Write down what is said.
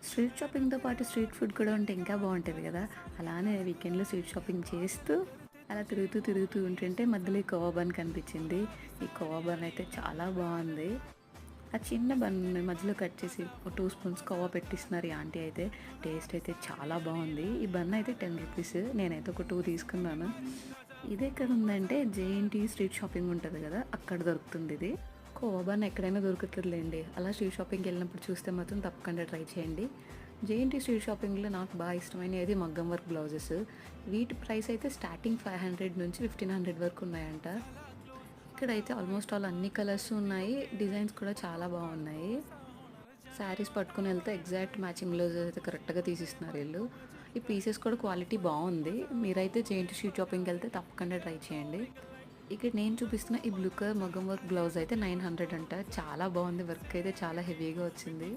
Street షాపింగ్‌తో పాటు street food కూడా ఉంటే ఇంకా బావుంటది గదా! అలానే వీకెండ్‌లో స్ట్రీట్ షాపింగ్ చేస్తూ, అలా తిరుగుతూ ఉంటుంటే మధ్యలో ఈ కోవా బన్ కనిపించింది. ఈ కోవా బన్ అయితే చాలా బావుంది. ఆ చిన్న బన్‌ని మధ్యలో కట్ చేసి ఒక 2 స్పూన్స్ కోవా పెట్టిస్తున్నారు ఈ ఆంటీ అయితే. టేస్ట్ అయితే చాలా బావుంది. ఈ బన్ అయితే రూ. 10. నేనైతే ఒక 2 తీసుకున్నాను. ఇదెక్కడుందంటే జేఎన్‌టీయూ స్ట్రీట్ షాపింగ్ ఉంటది గదా! అక్కడ దొరుకుతుందిది. కోవా బన్ ఎక్కడైనా దొరుకుతదిలెండి. అలా స్ట్రీట్ షాపింగ్‌కెళ్ళినప్పుడు చూస్తే మాత్రం తప్పకుండా ట్రై చేయండి. జేఎన్‌టీ స్ట్రీట్ షాపింగ్‌లో నాకు ఇష్టమైనది మగ్గం వర్క్ బ్లౌజెస్. వీటి ప్రైస్ అయితే స్టార్టింగ్ 500 నుంచి 1500 వరకు ఉన్నాయంట. ఇక్కడైతే ఆల్మోస్ట్ ఆల్ అన్ని కలర్స్ ఉన్నాయి. డిజైన్స్ కూడా చాలా బాగున్నాయి. శారీస్ పట్టుకొనెళ్తే ఎగ్జాక్ట్ మ్యాచింగ్ బ్లౌజెస్ అయితే కరెక్ట్‌గా తీసిస్తున్నారు ఈళ్ళు. ఈ పీసెస్ కూడా క్వాలిటీ బావుంది. మీరైతే జేఎన్‌టీ స్ట్రీట్ షాపింగ్‌కెళ్తే తప్పకుండా ట్రై చేయండి. ఇక్కడ నేను చూపిస్తున్న ఈ బ్లూ కలర్ మగ్గం వర్క్ బ్లౌజ్ అయితే 900 అంట. చాలా బాగుంది. వర్క్ అయితే చాలా హెవీగా వచ్చింది.